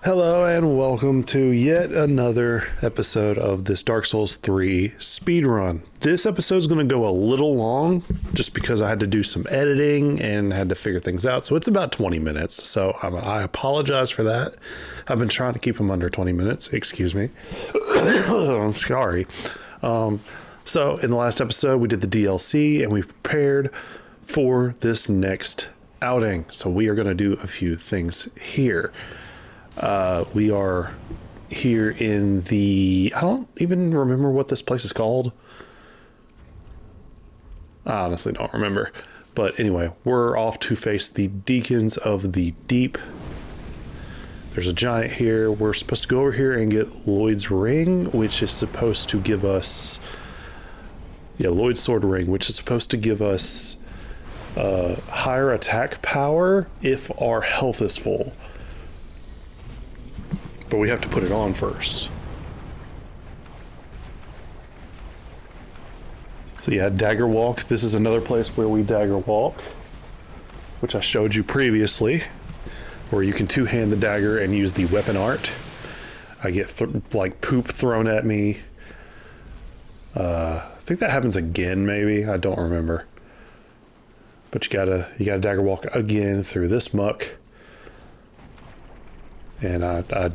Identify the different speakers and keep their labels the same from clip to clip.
Speaker 1: Hello and welcome to yet another episode of this Dark Souls 3 speedrun. This episode is going to go a little long just because I had to do some editing and had to figure things out. So it's about 20 minutes. So I apologize for that. I've been trying to keep them under 20 minutes. Excuse me. I'm sorry. So in the last episode, we did the DLC and we prepared for this next outing. So we are going to do a few things here. We are here in the, I don't even remember what this place is called. I honestly don't remember. But anyway, we're off to face the Deacons of the Deep. There's a giant here. We're supposed to go over here and get Lloyd's Ring, which is supposed to give us, Lloyd's Sword Ring, which is supposed to give us higher attack power if our health is full. But we have to put it on first. So yeah, dagger walk. This is another place where we dagger walk, which I showed you previously, where you can two-hand the dagger and use the weapon art. I get like poop thrown at me. I think that happens again, maybe. I don't remember. But you gotta dagger walk again through this muck. And I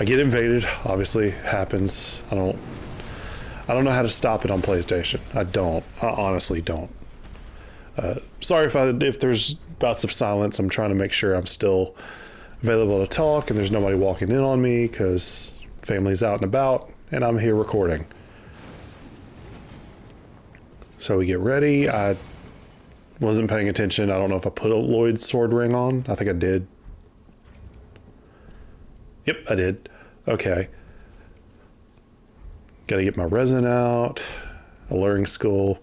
Speaker 1: get invaded. Obviously happens. I don't know how to stop it on PlayStation. I honestly don't. Sorry if there's bouts of silence. I'm trying to make sure I'm still available to talk and there's nobody walking in on me because family's out and about and I'm here recording. So we get ready. I wasn't paying attention. I don't know if I put a Lloyd's sword ring on. I think I did. Yep, I did. Okay. Gotta get my resin out. Alluring skull.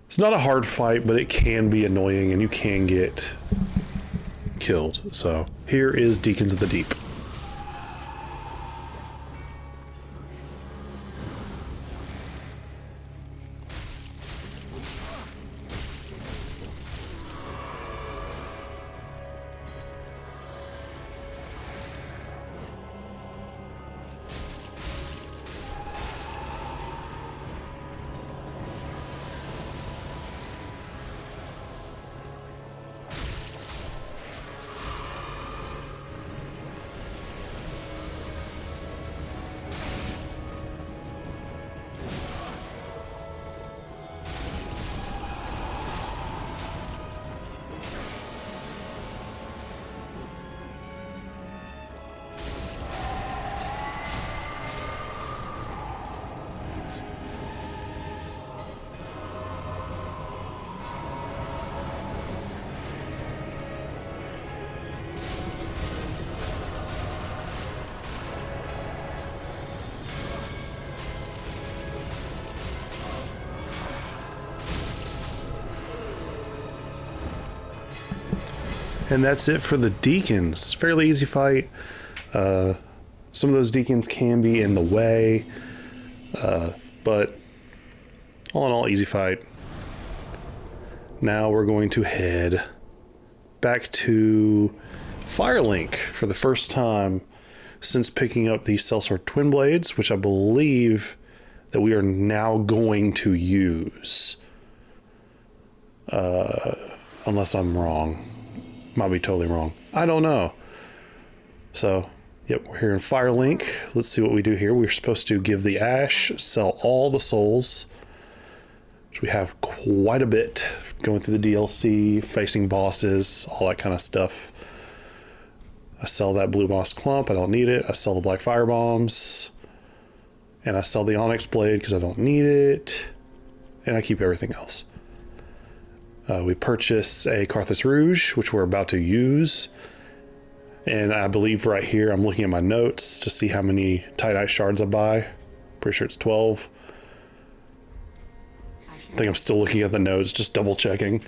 Speaker 1: It's not a hard fight, but it can be annoying and you can get killed. So here is Deacons of the Deep. And that's it for the Deacons. Fairly easy fight. Some of those Deacons can be in the way, but all in all, easy fight. Now we're going to head back to Firelink for the first time since picking up the Sellsword Twin Blades, which I believe that we are now going to use. Unless I'm wrong. Might be totally wrong. I don't know. So, yep, we're here in Firelink. Let's see what we do here. We're supposed to give the Ash, sell all the souls, which we have quite a bit, going through the DLC, facing bosses, all that kind of stuff. I sell that blue moss clump. I don't need it. I sell the black fire bombs. And I sell the onyx blade because I don't need it. And I keep everything else. We purchase a Carthus Rouge, which we're about to use. And I believe right here, I'm looking at my notes to see how many Titanite shards I buy. Pretty sure it's 12. I think I'm still looking at the notes, just double checking.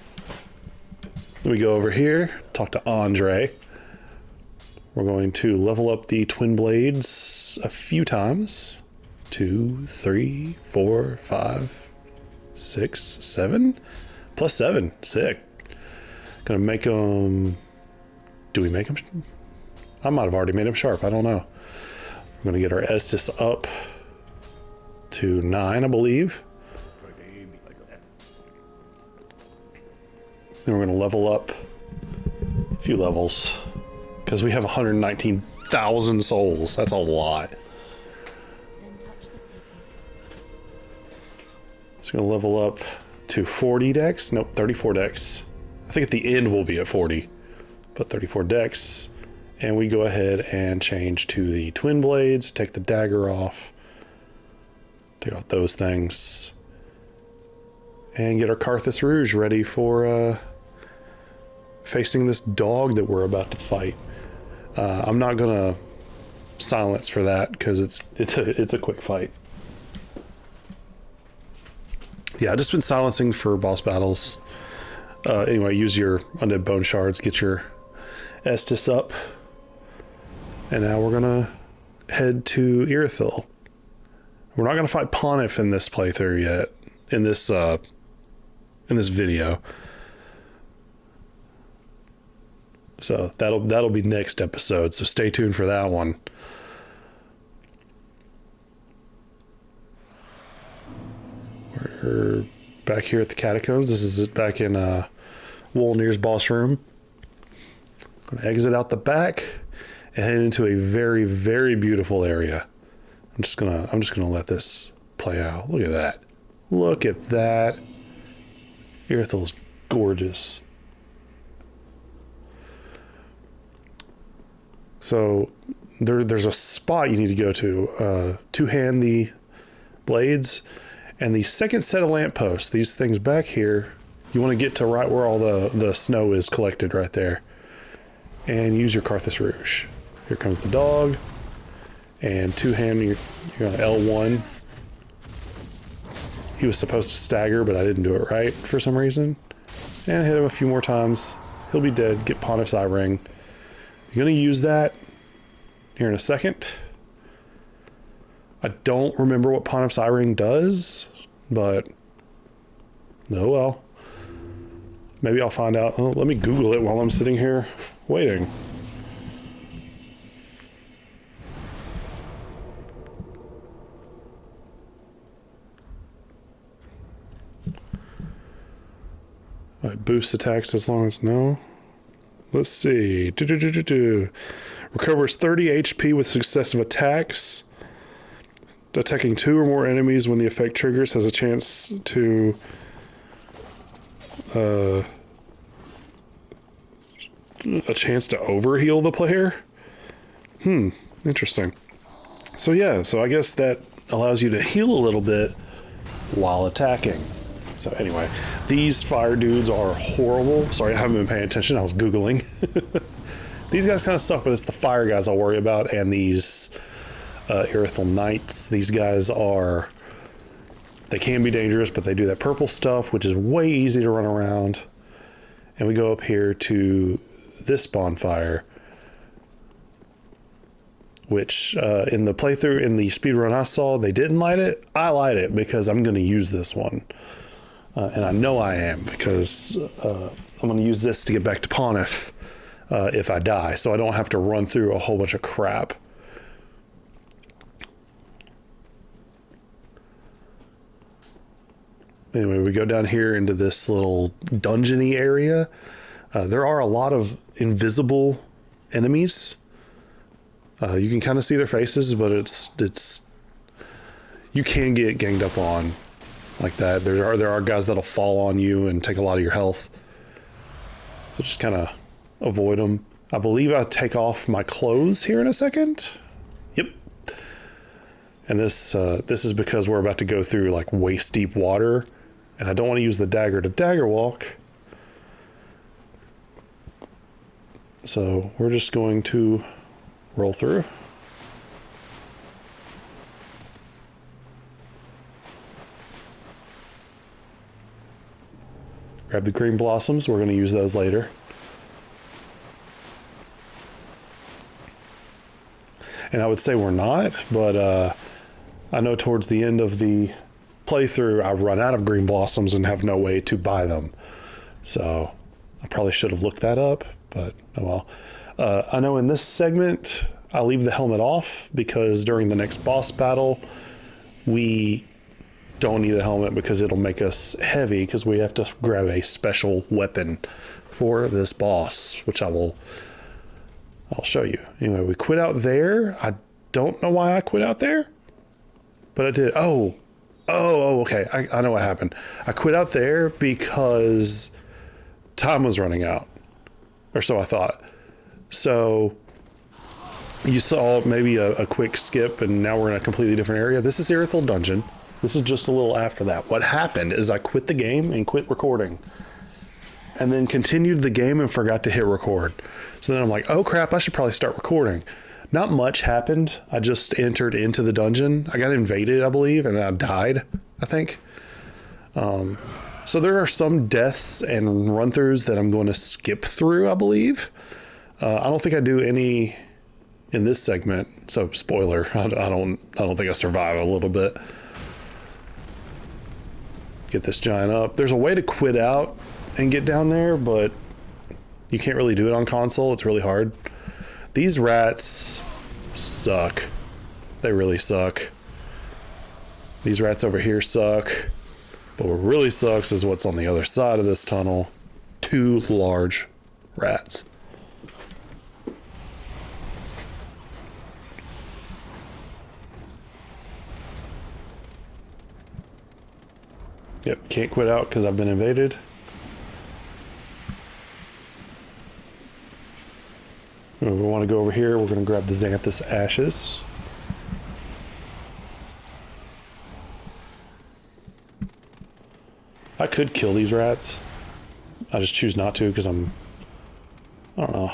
Speaker 1: Then we go over here, talk to Andre. We're going to level up the Twin Blades a few times. 2, 3, 4, 5, 6, 7. +7. Sick. Gonna make them... Do we make them I might have already made him sharp. I don't know. We're going to get our Estus up to 9, I believe. Then we're going to level up a few levels because we have 119,000 souls. That's a lot. So we're going to level up to 40 dex. Nope, 34 dex. I think at the end we'll be at 40, but 34 dex. And we go ahead and change to the twin blades, take the dagger off, take off those things, and get our Carthus Rouge ready for facing this dog that we're about to fight. I'm not gonna silence for that because it's a quick fight. Yeah, I've just been silencing for boss battles. Anyway, use your undead bone shards, get your Estus up. And now we're gonna head to Irithyll. We're not gonna fight Pontiff in this playthrough yet, in this video. So that'll be next episode. So stay tuned for that one. We're back here at the catacombs. This is it back in Wolnir's boss room. Gonna exit out the back and head into a very, very beautiful area. I'm just gonna let this play out. Look at that. Look at that. Irithyll's gorgeous. So there's a spot you need to go to hand the blades, and the second set of lampposts, these things back here, you want to get to right where all the snow is collected right there, and use your Carthus Rouge. Here comes the dog, and two-hand, you're on L1. He was supposed to stagger, but I didn't do it right for some reason. And hit him a few more times. He'll be dead. Get Pontiff's Eye Ring. You're going to use that here in a second. I don't remember what Pontiff's Eye Ring does, but oh well. Maybe I'll find out. Oh, let me Google it while I'm sitting here waiting. Right, boost attacks as long as no. Let's see. Recovers 30 HP with successive attacks. Attacking 2 or more enemies when the effect triggers has a chance to overheal the player. Interesting. So yeah, so I guess that allows you to heal a little bit while attacking. So anyway, these fire dudes are horrible. Sorry, I haven't been paying attention. I was Googling. These guys kind of suck, but it's the fire guys I'll worry about, and these Irithyll Knights. These guys they can be dangerous, but they do that purple stuff, which is way easy to run around. And we go up here to this bonfire, which in the playthrough, in the speedrun I saw, they didn't light it. I light it because I'm going to use this one. And I know I am, because I'm going to use this to get back to Pontiff if I die, so I don't have to run through a whole bunch of crap. Anyway, we go down here into this little dungeony area. There are a lot of invisible enemies. You can kind of see their faces, but it's you can get ganged up on like that. There are guys that'll fall on you and take a lot of your health. So just kind of avoid them. I believe I'll take off my clothes here in a second. Yep. And this is because we're about to go through like waist deep water, and I don't want to use the dagger to dagger walk. So we're just going to roll through. Grab the green blossoms. We're going to use those later. And I would say we're not, but I know towards the end of the playthrough, I run out of green blossoms and have no way to buy them. So I probably should have looked that up, but oh well. I know in this segment, I leave the helmet off because during the next boss battle, we don't need a helmet because it'll make us heavy because we have to grab a special weapon for this boss, which I'll show you. Anyway, we quit out there. I don't know why I quit out there, but I did. Oh, okay. I know what happened. I quit out there because time was running out, or so I thought. So you saw maybe a quick skip, and now we're in a completely different area. This is Irithel Dungeon. This is just a little after that. What happened is I quit the game and quit recording, and then continued the game and forgot to hit record. So then I'm like, oh crap, I should probably start recording. Not much happened. I just entered into the dungeon. I got invaded, I believe, and then I died, I think. So there are some deaths and run-throughs that I'm going to skip through, I believe. I don't think I do any in this segment. So spoiler, I don't think I survive a little bit. Get this giant up. There's a way to quit out and get down there, but you can't really do it on console. It's really hard. These rats suck. They really suck. These rats over here suck. But what really sucks is what's on the other side of this tunnel. 2 large rats. Yep, can't quit out because I've been invaded. We want to go over here. We're going to grab the Xanthus ashes. I could kill these rats. I just choose not to because I don't know.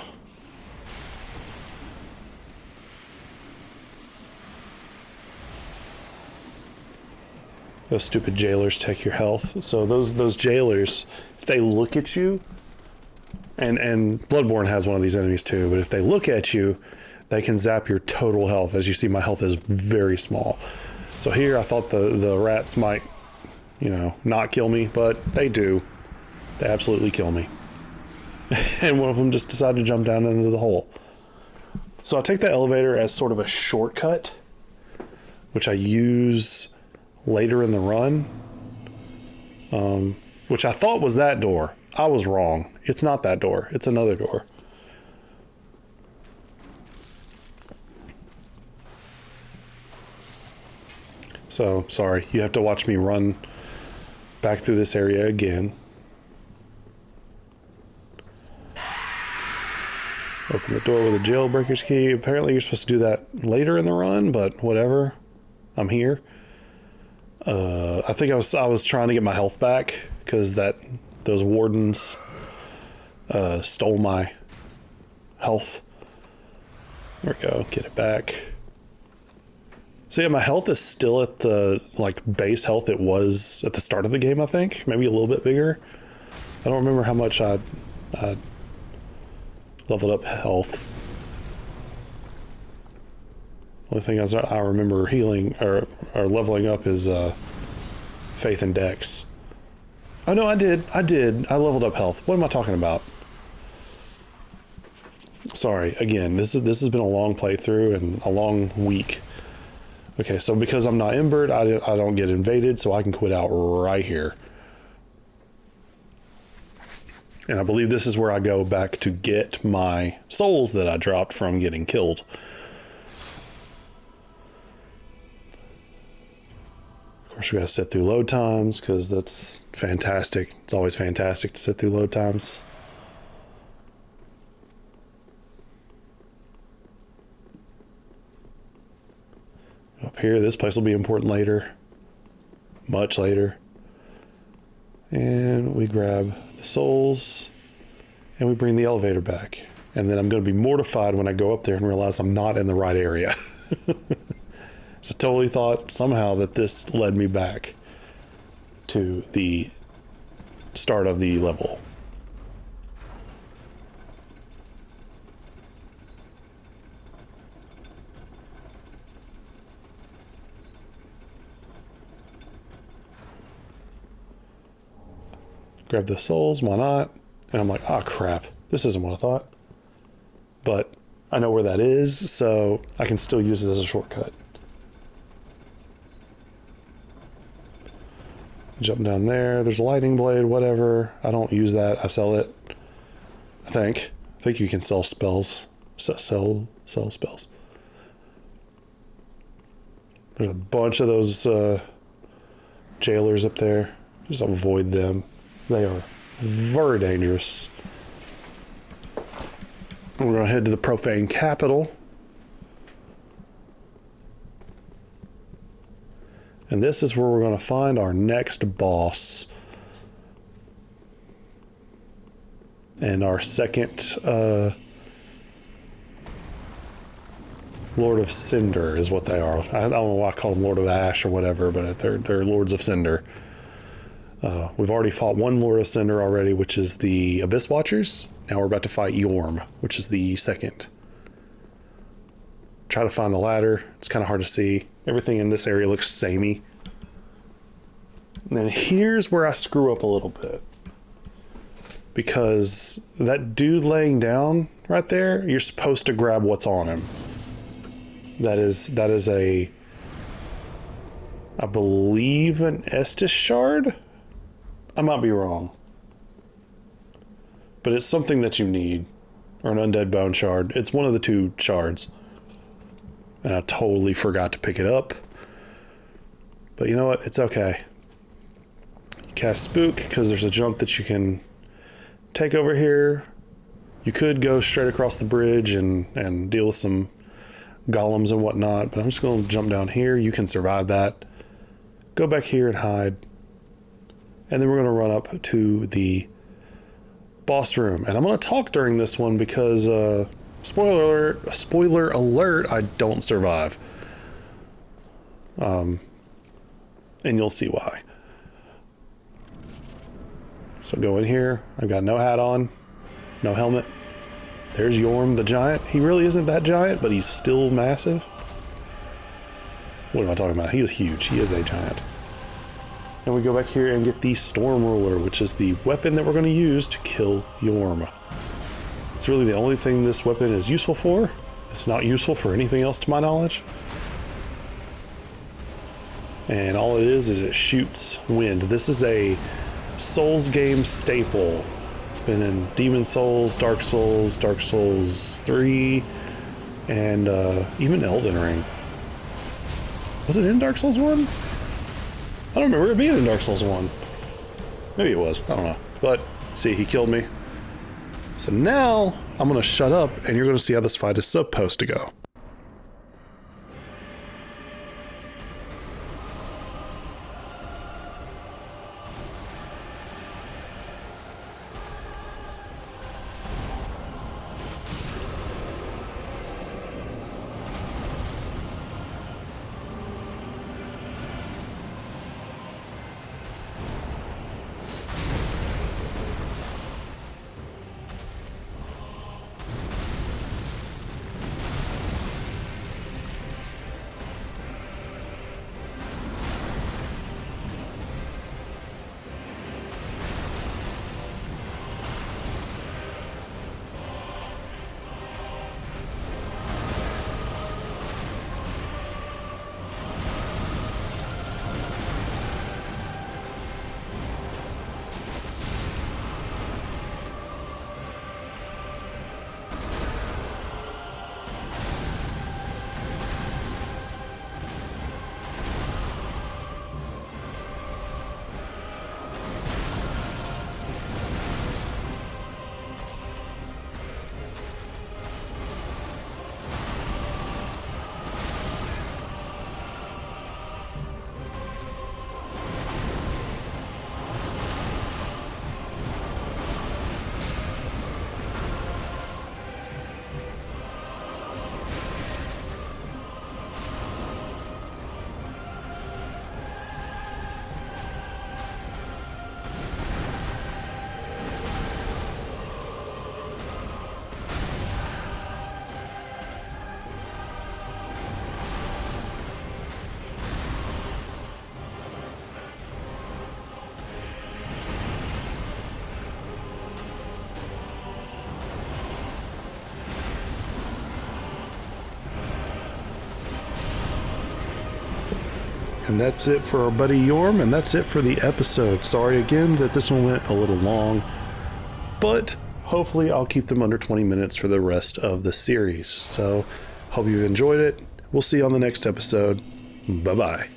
Speaker 1: Those stupid jailers take your health. So those jailers, if they look at you, and Bloodborne has one of these enemies too, but if they look at you, they can zap your total health. As you see, my health is very small. So here I thought the rats might, not kill me, but they do. They absolutely kill me. And one of them just decided to jump down into the hole. So I take the elevator as sort of a shortcut, which I use later in the run, which I thought was that door. I was wrong. It's not that door. It's another door. So, sorry. You have to watch me run back through this area again. Open the door with a jailbreaker's key. Apparently you're supposed to do that later in the run, but whatever. I'm here. I think I was trying to get my health back because those wardens stole my health. There we go. Get it back. So yeah, my health is still at the base health it was at the start of the game, I think. Maybe a little bit bigger. I don't remember how much I leveled up health. Only thing I remember healing or leveling up is faith and dex. Oh no, I did. I leveled up health. What am I talking about? Sorry. Again, this has been a long playthrough and a long week. Okay, so because I'm not embered, I don't get invaded, so I can quit out right here. And I believe this is where I go back to get my souls that I dropped from getting killed. Of course, we gotta sit through load times because that's fantastic. It's always fantastic to sit through load times. Up here, this place will be important later. Much later. And we grab the souls and we bring the elevator back. And then I'm going to be mortified when I go up there and realize I'm not in the right area. So I totally thought somehow that this led me back to the start of the level. Grab the souls, why not? And I'm like, oh crap, this isn't what I thought. but I know where that is, so I can still use it as a shortcut. Jump down there. There's a lightning blade, whatever. I don't use that. I sell it. I think you can sell spells. Sell spells. There's a bunch of those jailers up there. Just avoid them. They are very dangerous. We're going to head to the profane capital. And this is where we're going to find our next boss. And our second Lord of Cinder is what they are. I don't know why I call them Lord of Ash or whatever, but they're Lords of Cinder. We've already fought one Lord of Cinder already, which is the Abyss Watchers. Now we're about to fight Yorm, which is the second. Try to find the ladder. It's kind of hard to see. Everything in this area looks samey. And then here's where I screw up a little bit. Because that dude laying down right there, you're supposed to grab what's on him. That is a, I believe, an Estus shard? I might be wrong. But it's something that you need. Or an undead bone shard. It's one of the two shards. And I totally forgot to pick it up. But you know what? It's okay. Cast Spook, because there's a jump that you can take over here. You could go straight across the bridge and deal with some golems and whatnot, but I'm just going to jump down here. You can survive that. Go back here and hide. And then we're going to run up to the boss room. And I'm going to talk during this one because, spoiler alert, I don't survive. And you'll see why. So go in here. I've got no hat on, no helmet. There's Yorm the giant. He really isn't that giant, but he's still massive. What am I talking about? He is huge. He is a giant. And we go back here and get the Storm Ruler, which is the weapon that we're going to use to kill Yorm. It's really the only thing this weapon is useful for. It's not useful for anything else to my knowledge. And all it is it shoots wind. This is a Souls game staple. It's been in Demon Souls, Dark Souls 3, and even Elden Ring. Was it in Dark Souls 1? I don't remember it being in Dark Souls 1. Maybe it was. I don't know. But, see, he killed me. So now, I'm going to shut up, and you're going to see how this fight is supposed to go. And that's it for our buddy Yorm, and that's it for the episode. Sorry again that this one went a little long, but hopefully I'll keep them under 20 minutes for the rest of the series. So hope you've enjoyed it. We'll see you on the next episode. Bye-bye.